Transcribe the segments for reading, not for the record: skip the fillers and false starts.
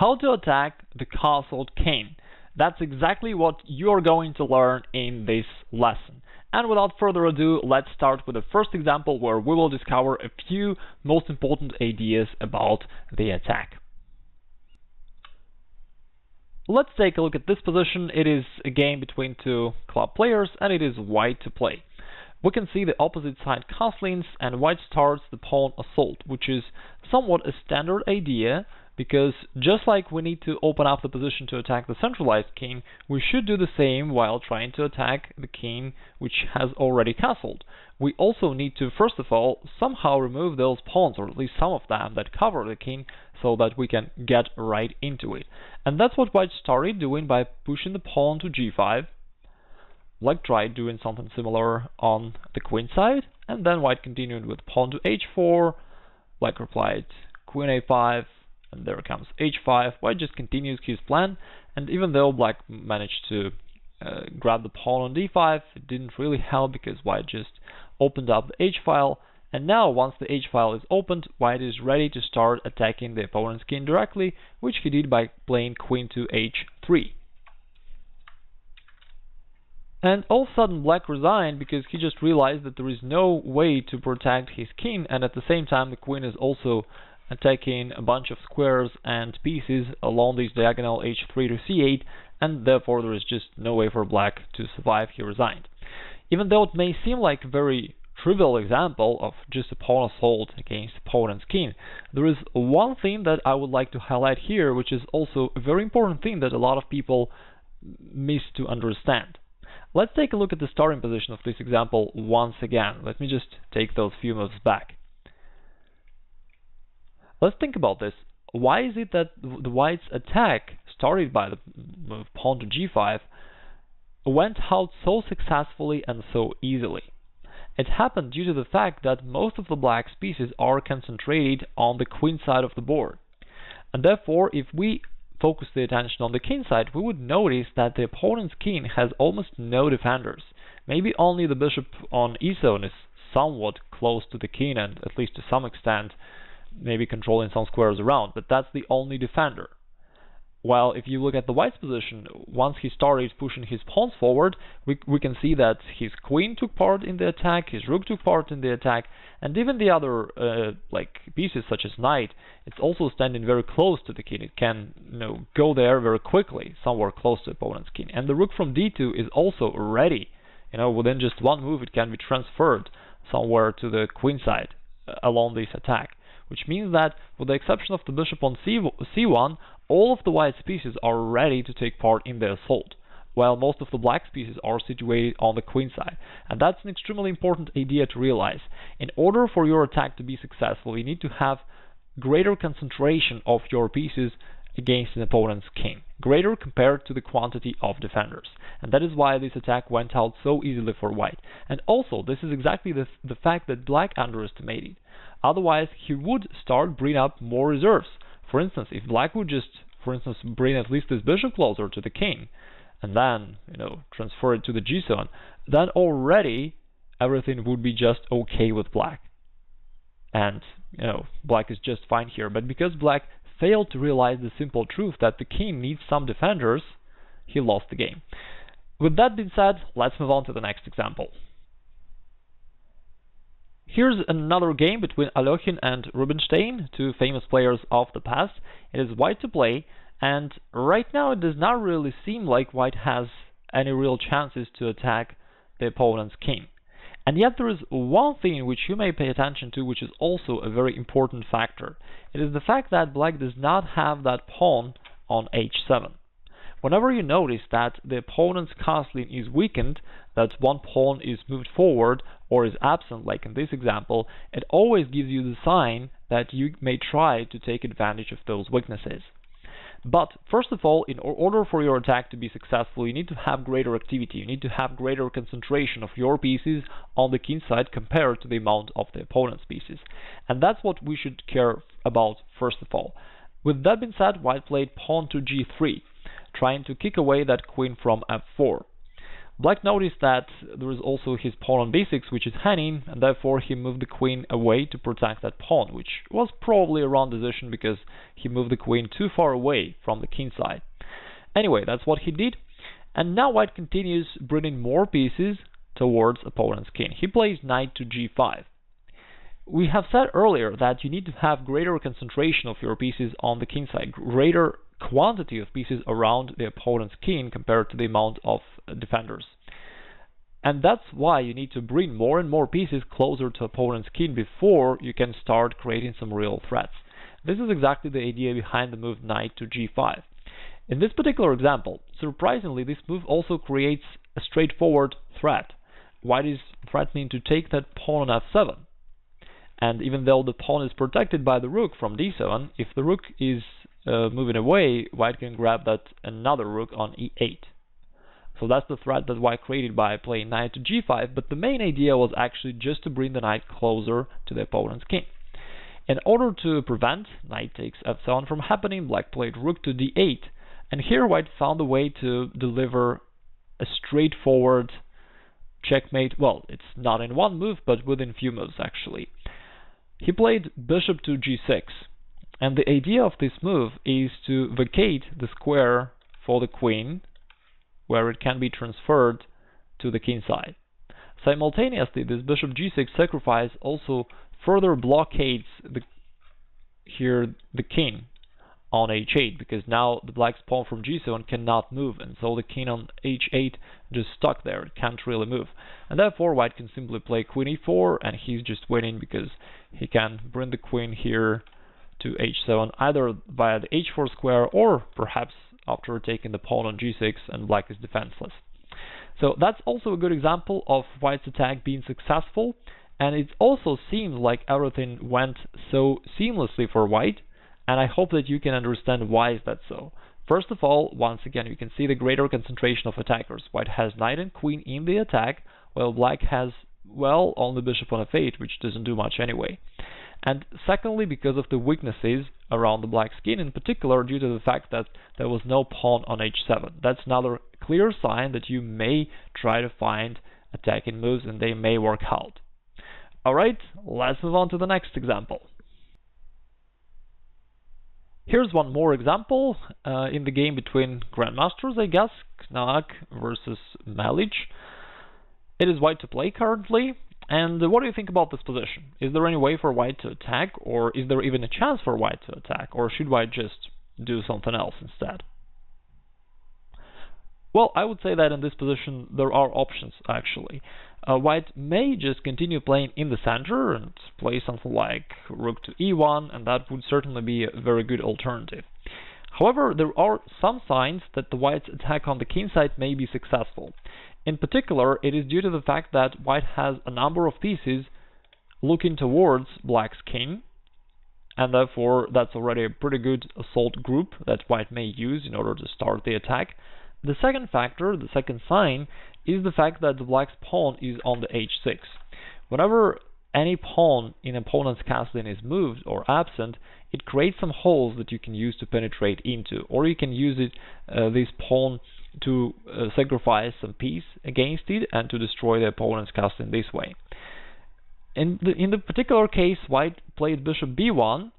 How to attack the castled king. That's exactly what you're going to learn in this lesson. And without further ado, let's start with the first example where we will discover a few most important ideas about the attack. Let's take a look at this position. It is a game between two club players and it is white to play. We can see the opposite side castlings and white starts the pawn assault, which is somewhat a standard idea because just like we need to open up the position to attack the centralized king, we should do the same while trying to attack the king which has already castled. We also need to, first of all, somehow remove those pawns, or at least some of them, that cover the king so that we can get right into it. And that's what white started doing by pushing the pawn to g5. Black tried doing something similar on the queen side, and then white continued with pawn to h4. Black replied queen a5, and there comes h5. White just continues his plan, and even though black managed to grab the pawn on d5, it didn't really help because white just opened up the h-file, and now once the h-file is opened, white is ready to start attacking the opponent's king directly, which he did by playing queen to h3. And all of a sudden black resigned because he just realized that there is no way to protect his king, and at the same time the queen is also attacking a bunch of squares and pieces along this diagonal h3 to c8, and therefore there is just no way for black to survive. He resigned. Even though it may seem like a very trivial example of just a pawn assault against opponent's king, there is one thing that I would like to highlight here, which is also a very important thing that a lot of people miss to understand. Let's take a look at the starting position of this example once again. Let me just take those few moves back. Let's think about this. Why is it that the white's attack, started by the move pawn to g5, went out so successfully and so easily? It happened due to the fact that most of the black's pieces are concentrated on the queen side of the board. And therefore, if we focus the attention on the king side, we would notice that the opponent's king has almost no defenders. Maybe only the bishop on e7 is somewhat close to the king and, at least to some extent, maybe controlling some squares around, but that's the only defender. While if you look at the white's position, once he started pushing his pawns forward, we can see that his queen took part in the attack, his rook took part in the attack, and even the other pieces such as knight, it's also standing very close to the king. It can go there very quickly, somewhere close to the opponent's king. And the rook from d2 is also ready. Within just one move it can be transferred somewhere to the queen side along this attack. Which means that, with the exception of the bishop on c1, all of the white's pieces are ready to take part in the assault, while most of the black's pieces are situated on the queen side. And that's an extremely important idea to realize. In order for your attack to be successful, you need to have greater concentration of your pieces against an opponent's king, greater compared to the quantity of defenders. And that is why this attack went out so easily for white. And also, this is exactly the fact that black underestimated. Otherwise, he would start bringing up more reserves. For instance, if black would just, bring at least this bishop closer to the king, and then, transfer it to the g7, then already everything would be just okay with black. And, black is just fine here. But because black failed to realize the simple truth that the king needs some defenders, he lost the game. With that being said, let's move on to the next example. Here's another game between Alokhin and Rubinstein, two famous players of the past. It is white to play, and right now it does not really seem like white has any real chances to attack the opponent's king. And yet there is one thing which you may pay attention to, which is also a very important factor. It is the fact that black does not have that pawn on h7. Whenever you notice that the opponent's castling is weakened, that one pawn is moved forward or is absent, like in this example, it always gives you the sign that you may try to take advantage of those weaknesses. But first of all, in order for your attack to be successful, you need to have greater activity. You need to have greater concentration of your pieces on the king side compared to the amount of the opponent's pieces. And that's what we should care about first of all. With that being said, white played pawn to g3, trying to kick away that queen from f4. Black noticed that there is also his pawn on b6, which is hanging, and therefore he moved the queen away to protect that pawn, which was probably a wrong decision because he moved the queen too far away from the king side. Anyway, that's what he did, and now white continues bringing more pieces towards opponent's king. He plays knight to g5. We have said earlier that you need to have greater concentration of your pieces on the king side, greater quantity of pieces around the opponent's king compared to the amount of defenders. And that's why you need to bring more and more pieces closer to opponent's king before you can start creating some real threats. This is exactly the idea behind the move knight to g5. In this particular example, surprisingly, this move also creates a straightforward threat. White is threatening to take that pawn on f7. And even though the pawn is protected by the rook from d7, if the rook is moving away, white can grab that another rook on e8. So that's the threat that white created by playing knight to g5, but the main idea was actually just to bring the knight closer to the opponent's king. In order to prevent knight takes f7 from happening, black played rook to d8, and here white found a way to deliver a straightforward checkmate. Well, it's not in one move, but within few moves actually. He played bishop to g6, and the idea of this move is to vacate the square for the queen, where it can be transferred to the king side. Simultaneously, this bishop g6 sacrifice also further blockades the king on h8, because now the black's pawn from g7 cannot move, and so the king on h8 just stuck there, it can't really move. And therefore white can simply play queen e4, and he's just winning because he can bring the queen here to h7 either via the h4 square or perhaps after taking the pawn on g6 and black is defenseless. So that's also a good example of white's attack being successful, and it also seems like everything went so seamlessly for white, and I hope that you can understand why is that so. First of all, once again, you can see the greater concentration of attackers. White has knight and queen in the attack, while black has, well, only bishop on f8, which doesn't do much anyway. And secondly, because of the weaknesses around the black king, in particular due to the fact that there was no pawn on h7. That's another clear sign that you may try to find attacking moves and they may work out. Alright, let's move on to the next example. Here's one more example in the game between grandmasters, I guess, Knaak versus Malic. It is white to play currently, and what do you think about this position? Is there any way for white to attack, or is there even a chance for white to attack, or should white just do something else instead? Well, I would say that in this position there are options actually. White may just continue playing in the center and play something like rook to e1, and that would certainly be a very good alternative. However, there are some signs that the white's attack on the king side may be successful. In particular, it is due to the fact that white has a number of pieces looking towards black's king, and therefore that's already a pretty good assault group that white may use in order to start the attack. The second factor, the second sign, is the fact that the black's pawn is on the h6. Whenever any pawn in opponent's castling is moved or absent, it creates some holes that you can use to penetrate into, or you can use this pawn to sacrifice some piece against it and to destroy the opponent's castling this way. In the particular case, white played bishop b1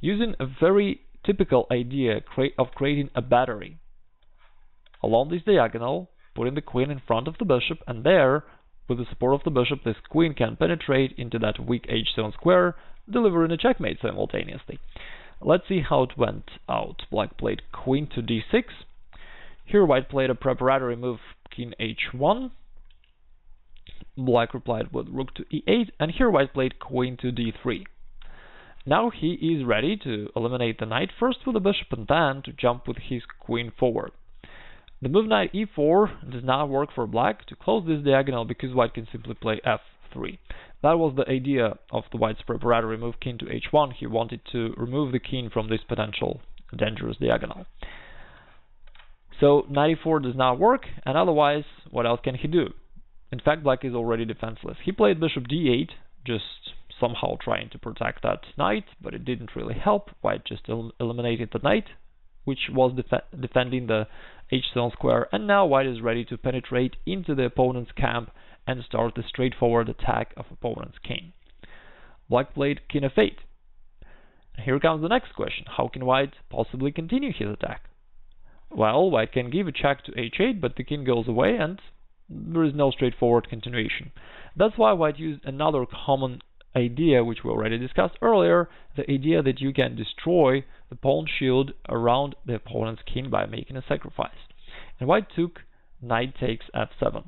using a very typical idea of creating a battery. Along this diagonal, putting the queen in front of the bishop, and there, with the support of the bishop, this queen can penetrate into that weak h7 square, delivering a checkmate simultaneously. Let's see how it went out. Black played queen to d6. Here white played a preparatory move, king h1. Black replied with rook to e8, and here white played queen to d3. Now he is ready to eliminate the knight, first with the bishop and then to jump with his queen forward. The move knight e4 does not work for black to close this diagonal because white can simply play f3. That was the idea of the white's preparatory move, king to h1. He wanted to remove the king from this potential dangerous diagonal. So knight e4 does not work, and otherwise, what else can he do? In fact, black is already defenseless. He played bishop d8, just somehow trying to protect that knight, but it didn't really help. White just eliminated the knight which was defending the h7 square, and now white is ready to penetrate into the opponent's camp and start the straightforward attack of opponent's king. Black played king f8. Here comes the next question. How can white possibly continue his attack? Well, white can give a check to h8, but the king goes away and there is no straightforward continuation. That's why white used another common idea, which we already discussed earlier, the idea that you can destroy the pawn shield around the opponent's king by making a sacrifice. And white took knight takes f7.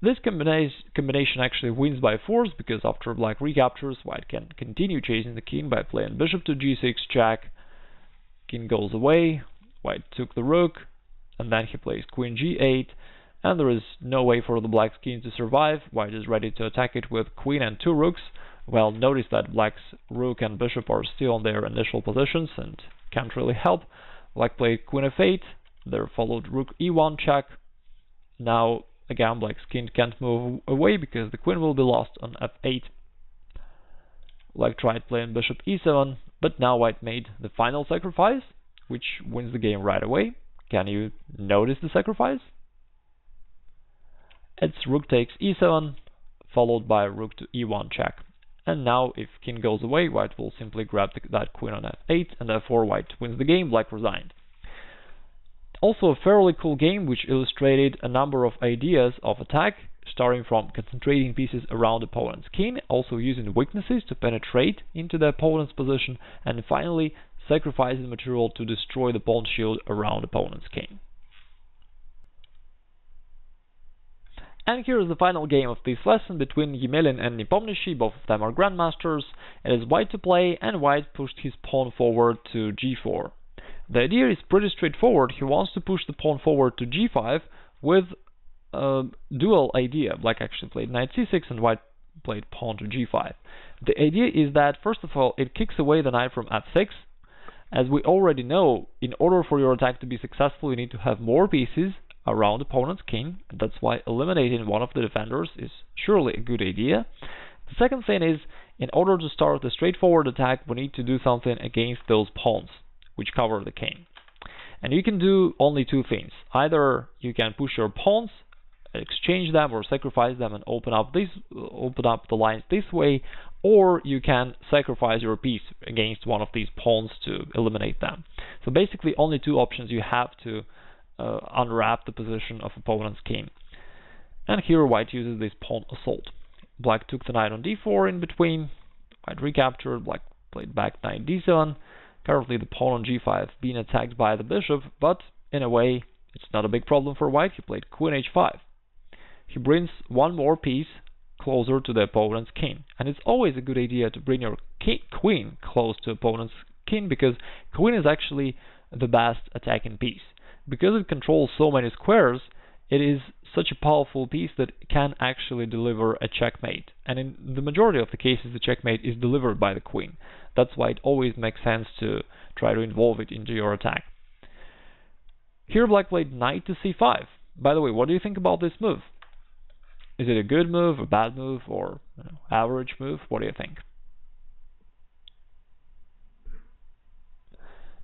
This combination actually wins by force, because after black recaptures, white can continue chasing the king by playing bishop to g6 check. King goes away, white took the rook, and then he plays queen g8, and there is no way for the black's king to survive. White is ready to attack it with queen and two rooks. Well, notice that black's rook and bishop are still on their initial positions and can't really help. Black played queen f8, there followed rook e1 check. Now again, black's king can't move away because the queen will be lost on f8. Black tried playing bishop e7, but now white made the final sacrifice, which wins the game right away. Can you notice the sacrifice? It's rook takes e7, followed by rook to e1 check. And now if king goes away, white will simply grab that queen on f8, and therefore white wins the game. Black resigned. Also a fairly cool game which illustrated a number of ideas of attack, starting from concentrating pieces around opponent's king, also using weaknesses to penetrate into the opponent's position, and finally sacrificing material to destroy the pawn shield around opponent's king. And here is the final game of this lesson between Yemelin and Nepomniachtchi. Both of them are grandmasters. It is white to play, and white pushed his pawn forward to g4. The idea is pretty straightforward. He wants to push the pawn forward to g5 with a dual idea. Black actually played knight c6 and white played pawn to g5. The idea is that, first of all, it kicks away the knight from f6. As we already know, in order for your attack to be successful, you need to have more pieces around opponent's king. That's why eliminating one of the defenders is surely a good idea. The second thing is, in order to start the straightforward attack, we need to do something against those pawns which cover the king. And you can do only two things. Either you can push your pawns, exchange them or sacrifice them and open up the lines this way, or you can sacrifice your piece against one of these pawns to eliminate them. So basically only two options you have to unwrap the position of opponent's king. And here white uses this pawn assault. Black took the knight on d4 in between, white recaptured, black played back knight d7. Currently the pawn on g5 being attacked by the bishop, but in a way it's not a big problem for white. He played queen h5. He brings one more piece closer to the opponent's king, and it's always a good idea to bring your queen close to opponent's king, because queen is actually the best attacking piece. Because it controls so many squares, it is such a powerful piece that can actually deliver a checkmate. And in the majority of the cases, the checkmate is delivered by the queen. That's why it always makes sense to try to involve it into your attack. Here black played knight to c5. By the way, what do you think about this move? Is it a good move, a bad move, or average move? What do you think?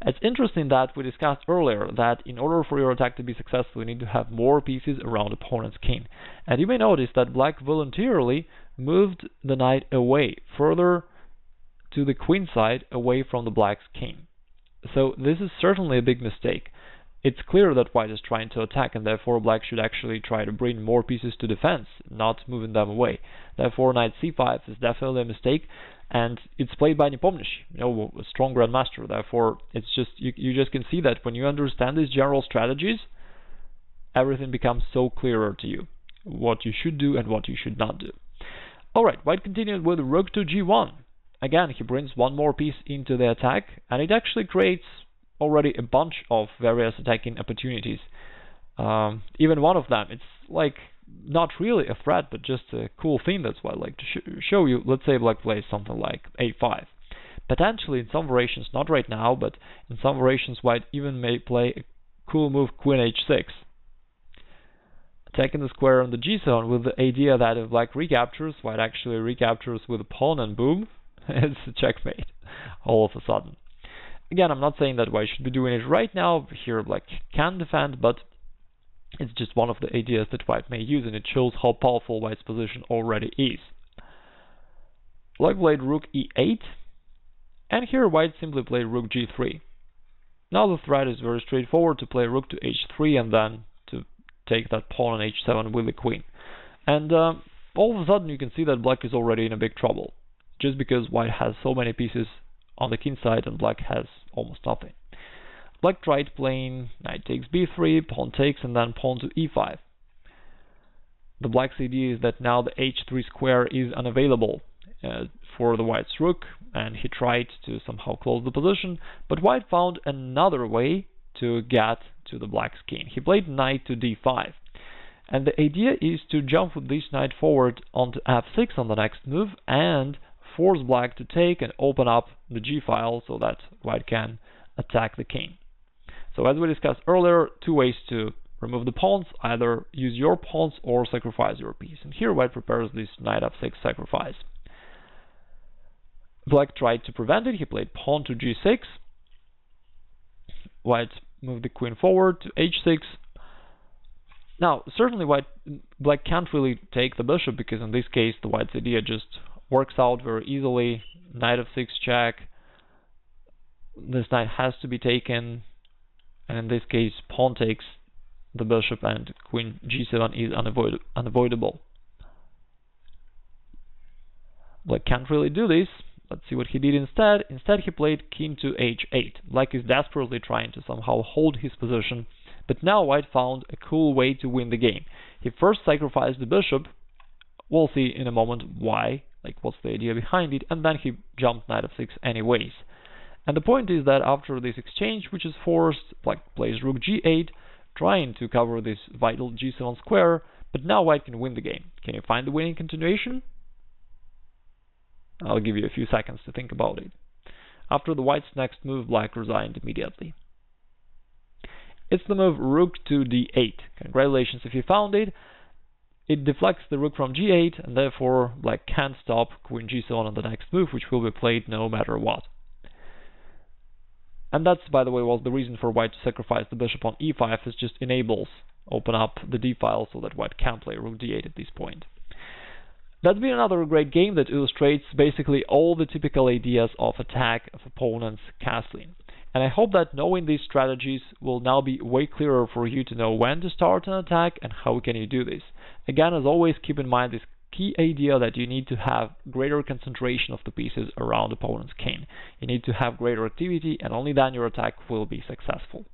It's interesting that we discussed earlier that in order for your attack to be successful, you need to have more pieces around opponent's king. And you may notice that black voluntarily moved the knight away, further to the queen side, away from the black's king. So this is certainly a big mistake. It's clear that white is trying to attack, and therefore black should actually try to bring more pieces to defense, not moving them away. Therefore knight c5 is definitely a mistake, and it's played by Nepomniachtchi, a strong grandmaster. Therefore it's just you just can see that when you understand these general strategies, everything becomes so clearer to you, what you should do and what you should not do. Alright, white continued with rook to g1. Again, he brings one more piece into the attack, and it actually creates already a bunch of various attacking opportunities. Even one of them, it's like not really a threat, but just a cool thing. That's why I like to show you. Let's say black plays something like a5. Potentially in some variations, not right now, but in some variations white even may play a cool move queen h6. Attacking the square on the g zone with the idea that if black recaptures, white actually recaptures with a pawn, and boom, it's a checkmate all of a sudden. Again, I'm not saying that white should be doing it right now. Here black can defend, but it's just one of the ideas that white may use, and it shows how powerful white's position already is. Black played rook e8, and here white simply played rook g3. Now the threat is very straightforward, to play rook to h3 and then to take that pawn on h7 with the queen. And all of a sudden you can see that black is already in a big trouble, just because white has so many pieces on the king side and black has almost nothing. Black tried playing knight takes b3, pawn takes, and then pawn to e5. The black's idea is that now the h3 square is unavailable for the white's rook, and he tried to somehow close the position, but white found another way to get to the black's king. He played knight to d5, and the idea is to jump with this knight forward onto f6 on the next move and force black to take and open up the g file so that white can attack the king. So as we discussed earlier, two ways to remove the pawns: either use your pawns or sacrifice your piece. And here white prepares this knight f6 sacrifice. Black tried to prevent it. He played pawn to g6. White moved the queen forward to h6. Now, certainly black can't really take the bishop, because in this case the white's idea just works out very easily. Knight f6 check. This knight has to be taken, and in this case pawn takes the bishop and queen g7 is unavoidable. Black can't really do this. Let's see what he did instead. Instead he played king to h8. Black is desperately trying to somehow hold his position, but now white found a cool way to win the game. He first sacrificed the bishop. We'll see in a moment why, like what's the idea behind it, and then he jumped knight f6 anyways. And the point is that after this exchange, which is forced, black plays rook g8, trying to cover this vital g7 square, but now white can win the game. Can you find the winning continuation? I'll give you a few seconds to think about it. After the white's next move, black resigned immediately. It's the move rook to d8. Congratulations if you found it. It deflects the rook from g8, and therefore black can't stop queen g7 on the next move, which will be played no matter what. And that's, by the way, was the reason for white to sacrifice the bishop on e5. It just enables open up the d file so that white can play rook d8 at this point. That's been another great game that illustrates basically all the typical ideas of attack of opponents' castling. And I hope that knowing these strategies will now be way clearer for you to know when to start an attack and how can you do this. Again, as always, keep in mind this key idea that you need to have greater concentration of the pieces around opponent's king. You need to have greater activity, and only then your attack will be successful.